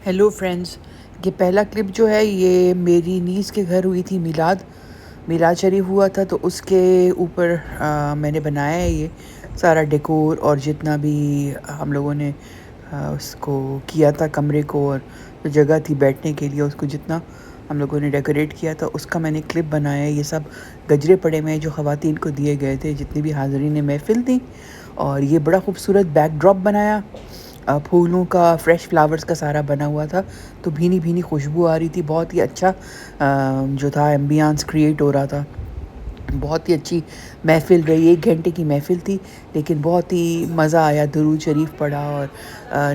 Hello friends. ये पहला clip जो है ये मेरी नीस के घर हुई थी। मिलाद शरीफ हुआ था तो उसके ऊपर मैंने बनाया है ये सारा डेकोर और जितना भी हम लोगों ने उसको किया था कमरे को, और जो जगह थी बैठने के लिए उसको जितना हम लोगों ने डेकोरेट किया था उसका मैंने क्लिप बनाया है। ये सब गजरे पड़े हुए हैं जो ख़वातीन को दिए गए थे जितनी भी हाज़रीन महफ़िल थी। और ये बड़ा खूबसूरत बैकड्रॉप बनाया, फूलों का, फ्रेश फ्लावर्स का सारा बना हुआ था। तो भीनी भीनी खुशबू आ रही थी, बहुत ही अच्छा जो था एम्बियंस क्रिएट हो रहा था। बहुत ही अच्छी महफ़िल रही, 1 घंटे की महफ़िल थी लेकिन बहुत ही मज़ा आया। दुरूद शरीफ पढ़ा और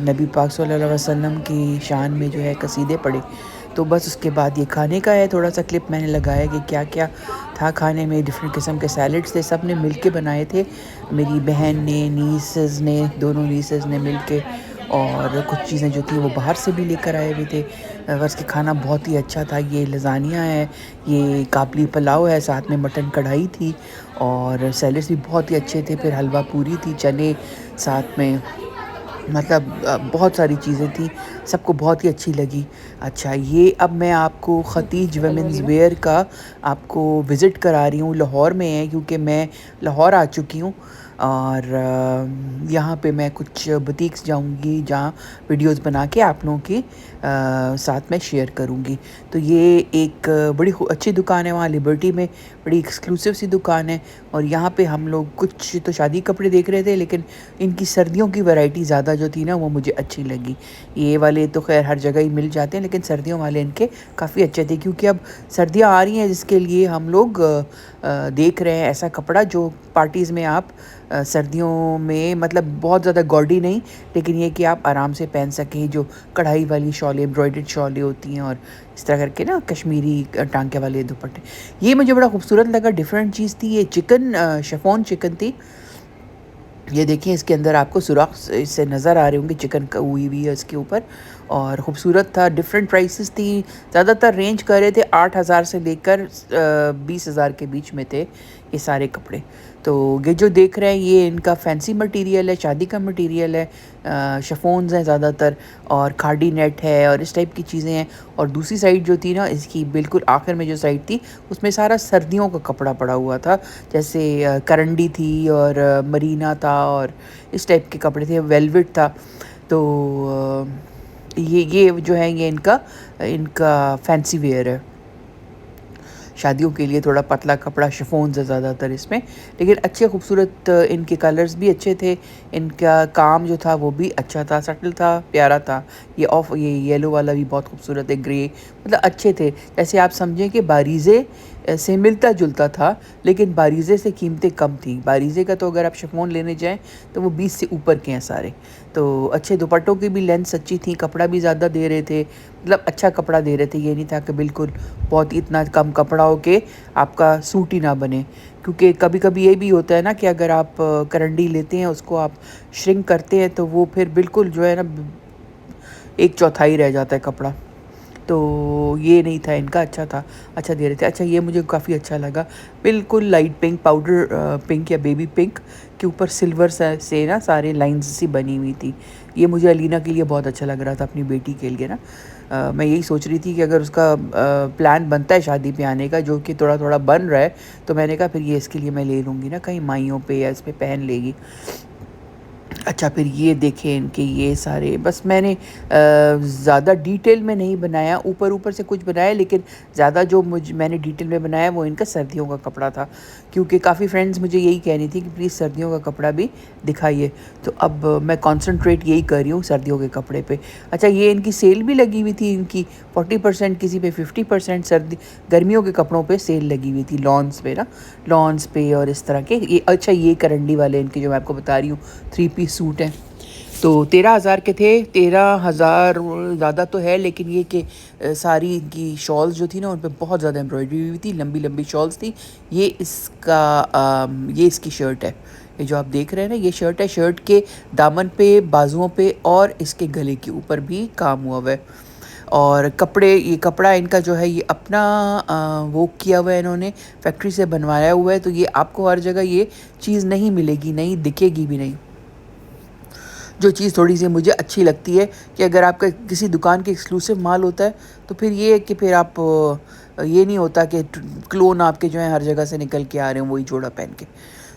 नबी पाक सल्लल्लाहु अलैहि वसल्लम की शान में जो है कसीदे पढ़े। तो बस उसके बाद ये खाने का है, थोड़ा सा क्लिप मैंने लगाया कि क्या क्या था खाने में। डिफरेंट किस्म के सैलड्स थे, सब ने मिल के बनाए थे। मेरी बहन ने, नीसेस ने, दोनों नीसेस ने मिल के, और कुछ चीज़ें जो थी वो बाहर से भी लेकर आए हुए थे। बस के खाना बहुत ही अच्छा था। ये लज़ानिया है, ये काबली पुलाव है, साथ में मटन कढ़ाई थी और सैलड्स भी बहुत ही अच्छे थे। फिर हलवा पूरी थी, चने साथ में, मतलब बहुत सारी चीज़ें थी, सबको बहुत ही अच्छी लगी। अच्छा, ये अब मैं आपको खतीज वुमेन्स वेयर का आपको विज़िट करा रही हूँ। लाहौर में है क्योंकि मैं लाहौर आ चुकी हूँ और यहाँ पे मैं कुछ बुटीक्स जाऊँगी जहाँ वीडियोस बना के आप लोगों के साथ में शेयर करूँगी। तो ये एक बड़ी अच्छी दुकान है वहाँ लिबर्टी में, बड़ी एक्सक्लूसिव सी दुकान है। और यहाँ पे हम लोग कुछ तो शादी कपड़े देख रहे थे लेकिन इनकी सर्दियों की वैरायटी ज़्यादा जो थी ना वो मुझे अच्छी लगी। ये वाले तो खैर हर जगह ही मिल जाते हैं लेकिन सर्दियों वाले इनके काफ़ी अच्छे थे क्योंकि अब सर्दियाँ आ रही हैं जिसके लिए हम लोग देख रहे हैं ऐसा कपड़ा जो पार्टीज़ में आप सर्दियों में, मतलब बहुत ज़्यादा गॉडी नहीं लेकिन ये कि आप आराम से पहन सकें। जो कढ़ाई वाली शॉलें, एम्ब्रॉयडर्ड शॉलें होती हैं और इस तरह करके ना कश्मीरी टांके वाले दुपट्टे, ये मुझे बड़ा खूबसूरत लगा। डिफरेंट चीज़ थी ये। चिकन, शिफॉन चिकन थी। ये देखिए इसके अंदर आपको सुराख इससे नज़र आ रहे होंगे, चिकन का हुई हुई है इसके ऊपर, और ख़ूबसूरत था। डिफरेंट प्राइसेस थी, ज़्यादातर रेंज कर रहे थे 8,000 से लेकर 20,000 के बीच में थे ये सारे कपड़े। तो ये जो देख रहे हैं ये इनका फैंसी मटेरियल है, शादी का मटेरियल है। शिफॉन्स हैं ज़्यादातर और खाड़ी नेट है और इस टाइप की चीज़ें हैं। और दूसरी साइड जो थी ना इसकी बिल्कुल आखिर में जो साइड थी उसमें सारा सर्दियों का कपड़ा पड़ा हुआ था, जैसे करंडी थी और मरीना था और इस टाइप के कपड़े थे, वेलवेट था। तो ये जो है ये इनका इनका फैंसी वेयर है। शादियों के लिए थोड़ा पतला कपड़ा, शिफॉन्स है ज़्यादातर इसमें, लेकिन अच्छे खूबसूरत इनके कलर्स भी अच्छे थे। इनका काम जो था वो भी अच्छा था, सटल था, प्यारा था। ये येलो वाला भी बहुत खूबसूरत है, ग्रे, मतलब अच्छे थे। जैसे आप समझें कि बारीज़े से मिलता जुलता था लेकिन बारीज़े से कीमतें कम थी। बारीज़े का तो अगर आप शिफॉन लेने जाएँ तो वो 20 से ऊपर के हैं सारे। तो अच्छे दुपट्टों की भी लेंथ अच्छी थी, कपड़ा भी ज़्यादा दे रहे थे, मतलब अच्छा कपड़ा दे रहे थे। ये नहीं था कि बिल्कुल बहुत ही इतना कम कपड़ा हो के आपका सूट ही ना बने। क्योंकि कभी कभी ये भी होता है ना कि अगर आप करंडी लेते हैं उसको आप श्रिंक करते हैं तो वो फिर बिल्कुल जो है ना 1/4 रह जाता है कपड़ा। तो ये नहीं था इनका, अच्छा था, अच्छा दे रहे थे। अच्छा, ये मुझे काफ़ी अच्छा लगा, बिल्कुल लाइट पिंक, पाउडर पिंक या बेबी पिंक के ऊपर सिल्वर से ना सारे लाइंस सी बनी हुई थी। ये मुझे अलीना के लिए बहुत अच्छा लग रहा था, अपनी बेटी के लिए ना। मैं यही सोच रही थी कि अगर उसका प्लान बनता है शादी पे आने का, जो कि थोड़ा थोड़ा बन रहा है, तो मैंने कहा फिर ये इसके लिए मैं ले लूँगी ना, कहीं माइयों पे या इस पे पहन लेगी। अच्छा, फिर ये देखें इनके ये सारे, बस मैंने ज़्यादा डिटेल में नहीं बनाया, ऊपर ऊपर से कुछ बनाया, लेकिन ज़्यादा जो मैंने डिटेल में बनाया वो इनका सर्दियों का कपड़ा था। क्योंकि काफ़ी फ्रेंड्स मुझे यही कह रही थी कि प्लीज़ सर्दियों का कपड़ा भी दिखाइए। तो अब मैं कॉन्सनट्रेट यही कर रही हूँ सर्दियों के कपड़े पे। अच्छा, ये इनकी सेल भी लगी हुई थी, इनकी 40%, किसी पे 50%, सर्दी गर्मियों के कपड़ों पे सेल लगी हुई थी, लॉन्स पे ना, लॉन्स पे और इस तरह के ये। अच्छा, ये करंडी वाले इनके जो मैं आपको बता रही हूँ 3 पीस सूट हैं, तो 13,000 के थे। 13,000 ज़्यादा तो है लेकिन ये कि सारी इनकी शॉल्स जो थी ना उन पे बहुत ज़्यादा एम्ब्रॉयडरी हुई थी, लंबी लंबी शॉल्स थी। ये इसकी शर्ट है, ये जो आप देख रहे हैं ना, ये शर्ट है। शर्ट के दामन पे, बाजुओं पे और इसके गले के ऊपर भी काम हुआ हुआ है। और कपड़े, ये कपड़ा इनका जो है ये अपना वो किया हुआ है, इन्होंने फैक्ट्री से बनवाया हुआ है। तो ये आपको हर जगह ये चीज़ नहीं मिलेगी, नहीं दिखेगी भी नहीं। जो चीज़ थोड़ी-सी मुझे अच्छी लगती है कि अगर आपका किसी दुकान के एक्सक्लूसिव माल होता है, तो फिर ये है कि फिर आप ये नहीं होता कि क्लोन आपके जो हैं हर जगह से निकल के आ रहे हैं वही जोड़ा पहन के।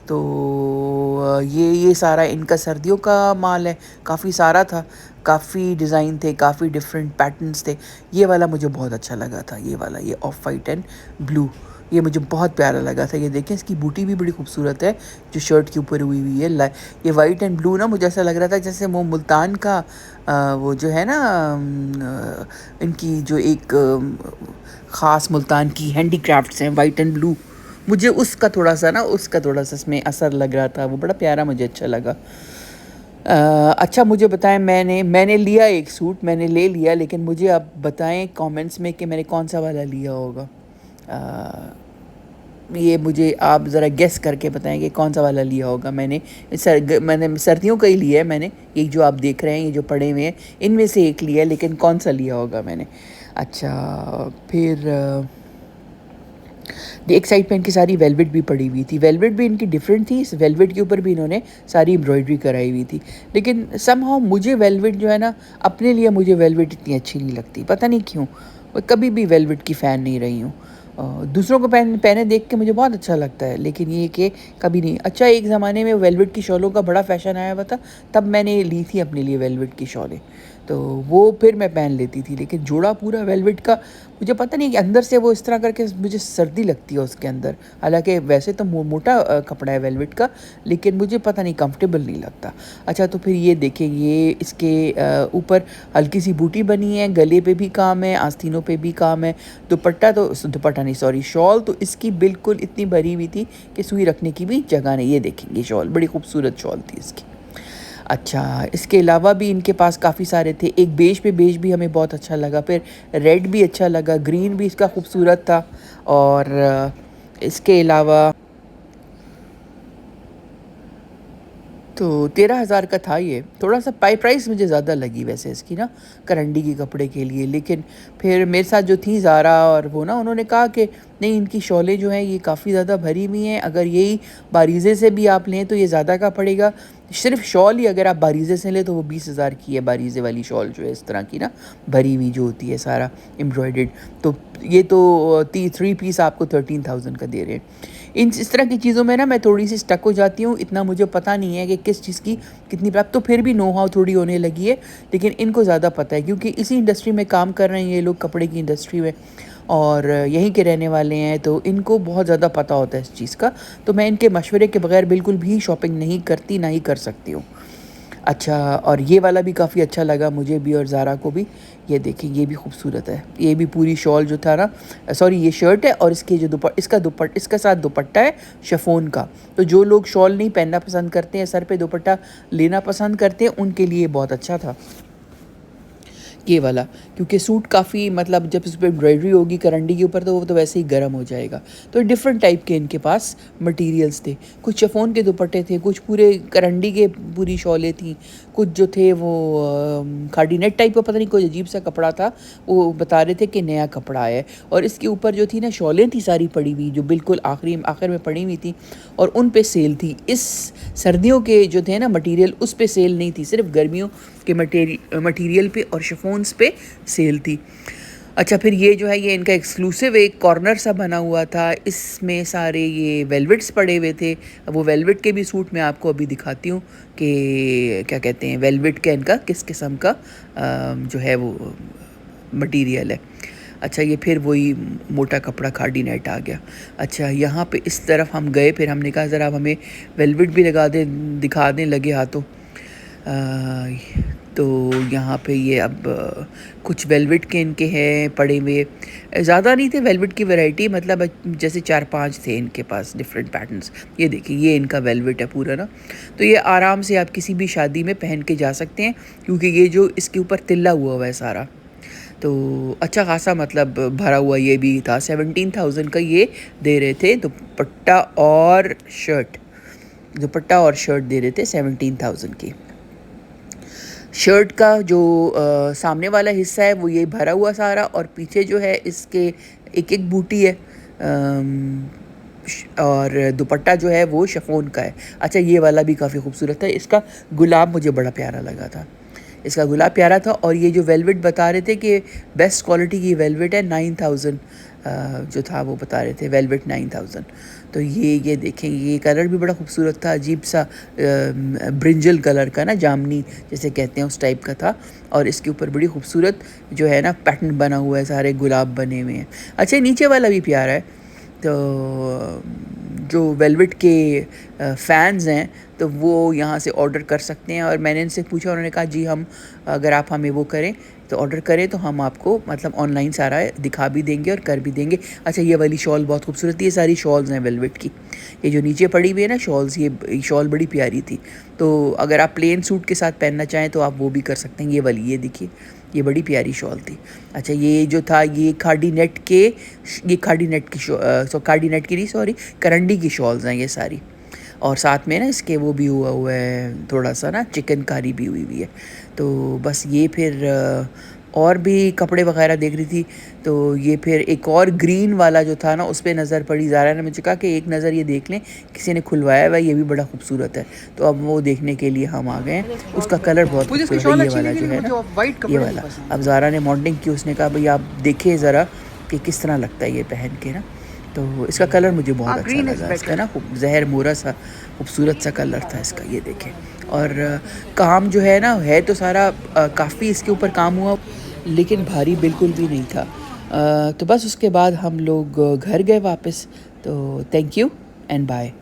तो ये सारा इनका सर्दियों का माल है, काफ़ी सारा था, काफ़ी डिज़ाइन थे, काफ़ी डिफरेंट पैटर्न्स थे। ये वाला मुझे बहुत अच्छा लगा था, ये वाला, ये ऑफ वाइट एंड ब्लू, ये मुझे बहुत प्यारा लगा था। ये देखें, इसकी बूटी भी बड़ी खूबसूरत है जो शर्ट के ऊपर हुई हुई है। ये वाइट एंड ब्लू ना मुझे ऐसा लग रहा था जैसे वो मुल्तान का वो जो है ना इनकी जो एक ख़ास मुल्तान की हैंडीक्राफ्ट्स हैं, वाइट एंड ब्लू, मुझे उसका थोड़ा सा इसमें असर लग रहा था। वो बड़ा प्यारा, मुझे अच्छा लगा। अच्छा मुझे बताएं, मैंने लिया एक सूट, मैंने ले लिया, लेकिन मुझे आप बताएं कमेंट्स में कि मैंने कौन सा वाला लिया होगा। ये मुझे आप ज़रा गेस करके बताएं कि कौन सा वाला लिया होगा। मैंने सर्दियों का ही लिया है। मैंने ये जो आप देख रहे हैं, ये जो पड़े हुए हैं, इनमें से एक लिया है, लेकिन कौन सा लिया होगा मैंने। अच्छा, फिर एक साइड पे इनकी सारी वेलवेट भी पड़ी हुई थी। वेलवेट भी इनकी डिफरेंट थी, इस वेलवेट के ऊपर भी इन्होंने सारी एम्ब्रॉयडरी कराई हुई थी। लेकिन समहाउ मुझे वेलवेट जो है ना, अपने लिए मुझे वेलवेट इतनी अच्छी नहीं लगती, पता नहीं क्यों। मैं कभी भी वेलवेट की फ़ैन नहीं रही हूँ। दूसरों को पहने देख के मुझे बहुत अच्छा लगता है, लेकिन ये कि कभी नहीं। अच्छा, एक ज़माने में वेलवेट की शॉलों का बड़ा फ़ैशन आया हुआ था, तब मैंने ली थी अपने लिए वेलवेट की शॉलें, तो वो फिर मैं पहन लेती थी। लेकिन जोड़ा पूरा वेलवेट का, मुझे पता नहीं कि अंदर से वो इस तरह करके मुझे सर्दी लगती है उसके अंदर। हालांकि वैसे तो मोटा कपड़ा है वेलवेट का, लेकिन मुझे पता नहीं, कंफर्टेबल नहीं लगता। अच्छा, तो फिर ये देखें, ये इसके ऊपर हल्की सी बूटी बनी है, गले पे भी काम है, आस्तीनों पे भी काम है। दुपट्टा नहीं, सॉरी, शॉल तो इसकी बिल्कुल इतनी भरी हुई थी कि सुई रखने की भी जगह नहीं। ये देखेंगे, शॉल बड़ी खूबसूरत शॉल थी इसकी। अच्छा, इसके अलावा भी इनके पास काफ़ी सारे थे। एक बेज भी हमें बहुत अच्छा लगा, फिर रेड भी अच्छा लगा, ग्रीन भी इसका खूबसूरत था। और इसके अलावा तो 13,000 का था ये। थोड़ा सा प्राइस मुझे ज़्यादा लगी वैसे इसकी ना, करंडी के कपड़े के लिए। लेकिन फिर मेरे साथ जो थी ज़ारा और वो ना, उन्होंने कहा कि नहीं, इनकी शॉलें जो हैं ये काफ़ी ज़्यादा भरी हुई हैं, अगर यही बारीज़े से भी आप लें तो ये ज़्यादा का पड़ेगा। सिर्फ शॉल ही अगर आप बारीज़े से लें तो वो 20,000 की है, बारीज़े वाली शॉल जो है इस तरह की ना, भरी हुई जो होती है सारा एम्ब्रॉयडेड। तो ये तो 3 पीस आपको 13,000 का दे रहे हैं। इस तरह की चीज़ों में ना मैं थोड़ी सी स्टक हो जाती हूँ। इतना मुझे पता नहीं है कि किस चीज़ की कितनी प्राप्त, तो फिर भी नो हाउ थोड़ी होने लगी है। लेकिन इनको ज़्यादा पता है, क्योंकि इसी इंडस्ट्री में काम कर रहे हैं ये लोग, कपड़े की इंडस्ट्री में, और यहीं के रहने वाले हैं, तो इनको बहुत ज़्यादा पता होता है इस चीज़ का। तो मैं इनके मशवरे के बगैर बिल्कुल भी शॉपिंग नहीं करती, ना ही कर सकती हूँ। अच्छा, और ये वाला भी काफ़ी अच्छा लगा मुझे भी और ज़ारा को भी। ये देखिए, ये भी खूबसूरत है। ये भी पूरी शॉल जो था ना, सॉरी, ये शर्ट है, और इसके जो इसका साथ दुपट्टा है शिफॉन का। तो जो लोग शॉल नहीं पहनना पसंद करते हैं, सर पे दुपट्टा लेना पसंद करते हैं, उनके लिए बहुत अच्छा था ये वाला। क्योंकि सूट काफ़ी, मतलब जब इस पर एम्ब्रॉयडरी होगी करंडी के ऊपर, तो वो तो वैसे ही गर्म हो जाएगा। तो डिफरेंट टाइप के इनके पास मटेरियल्स थे। कुछ शिफॉन के दुपट्टे थे, कुछ पूरे करंडी के पूरी शॉलें थी, कुछ जो थे वो खाड़ी नेट टाइप का, पता नहीं कोई अजीब सा कपड़ा था। वो बता रहे थे कि नया कपड़ा है। और इसके ऊपर जो थी ना, शॉलें थी सारी पड़ी हुई, जो बिल्कुल आखिर में पड़ी हुई थी, और उन पे सेल थी। इस सर्दियों के जो थे ना मटेरियल, उस पे सेल नहीं थी, सिर्फ गर्मियों के मटेरियल पे और शिफॉन्स पे सेल थी। अच्छा, फिर ये जो है, ये इनका एक्सक्लूसिव एक कॉर्नर सा बना हुआ था, इसमें सारे ये वेलवेट्स पड़े हुए थे। वो वेलवेट के भी सूट मैं आपको अभी दिखाती हूँ कि क्या कहते हैं, वेलवेट का इनका किस किस्म का जो है वो मटेरियल है। अच्छा, ये फिर वही मोटा कपड़ा खाड़ी नेट आ गया। अच्छा, यहाँ पे इस तरफ हम गए, फिर हमने कहा ज़रा आप हमें वेलवेट भी दिखा दें लगे हाथों। तो यहाँ पे ये अब कुछ वेलवेट के इनके हैं पड़े हुए। ज़्यादा नहीं थे वेलवेट की वैरायटी, मतलब जैसे 4-5 थे इनके पास डिफरेंट पैटर्न्स। ये देखिए, ये इनका वेलवेट है पूरा ना। तो ये आराम से आप किसी भी शादी में पहन के जा सकते हैं, क्योंकि ये जो इसके ऊपर तिल्ला हुआ है सारा, तो अच्छा खासा मतलब भरा हुआ ये भी था। 17,000 का ये दे रहे थे, दुपट्टा और शर्ट दे रहे थे 17,000 की। शर्ट का जो सामने वाला हिस्सा है वो ये भरा हुआ सारा, और पीछे जो है इसके एक एक बूटी है। और दुपट्टा जो है वो शिफॉन का है। अच्छा, ये वाला भी काफ़ी खूबसूरत था, इसका गुलाब मुझे बड़ा प्यारा लगा था, इसका गुलाब प्यारा था। और ये जो वेलवेट बता रहे थे कि बेस्ट क्वालिटी की वेलवेट है 9000, जो था वो बता रहे थे वेलवेट 9000। तो ये देखें, ये कलर भी बड़ा खूबसूरत था, अजीब सा ब्रिंजल कलर का ना, जामनी जैसे कहते हैं उस टाइप का था। और इसके ऊपर बड़ी खूबसूरत जो है ना पैटर्न बना हुआ है, सारे गुलाब बने हुए हैं। अच्छा, नीचे वाला भी प्यारा है। तो जो वेलवेट के फ़ैन्स हैं तो वो यहाँ से ऑर्डर कर सकते हैं। और मैंने इनसे पूछा, उन्होंने कहा जी हम, अगर आप हमें वो करें तो ऑर्डर करें तो हम आपको मतलब ऑनलाइन सारा दिखा भी देंगे और कर भी देंगे। अच्छा, ये वाली शॉल बहुत खूबसूरत थी, ये सारी शॉल्स हैं वेलवेट की। ये जो नीचे पड़ी हुई है ना शॉल्स, ये शॉल बड़ी प्यारी थी। तो अगर आप प्लेन सूट के साथ पहनना चाहें तो आप वो भी कर सकते हैं। ये वाली, ये देखिए, ये बड़ी प्यारी शॉल थी। अच्छा, ये जो था ये खाड़ी नेट की नहीं, सॉरी, करंडी की शॉल्स हैं ये सारी। और साथ में ना इसके वो भी हुआ है थोड़ा सा ना चिकनकारी भी हुई है। तो बस ये फिर और भी कपड़े वगैरह देख रही थी। तो ये फिर एक और ग्रीन वाला जो था ना उस पर नज़र पड़ी। ज़ारा ने मुझे कहा कि एक नज़र ये देख लें, किसी ने खुलवाया हुआ, ये भी बड़ा खूबसूरत है। तो अब वो देखने के लिए हम आ गए हैं। उसका कलर बहुत खूबसूरत है, ये वाला जो है ना, ये वाला। अब ज़ारा ने मॉडलिंग की, उसने कहा भाई आप देखें ज़रा कि किस तरह लगता है ये पहन के ना। तो इसका कलर मुझे बहुत अच्छा लगा, इसका ना जहर मोरा सा खूबसूरत सा कलर था इसका, ये देखें। और काम जो है ना, है तो सारा काफ़ी इसके ऊपर काम हुआ, लेकिन भारी बिल्कुल भी नहीं था। तो बस उसके बाद हम लोग घर गए वापस। तो थैंक यू एंड बाय।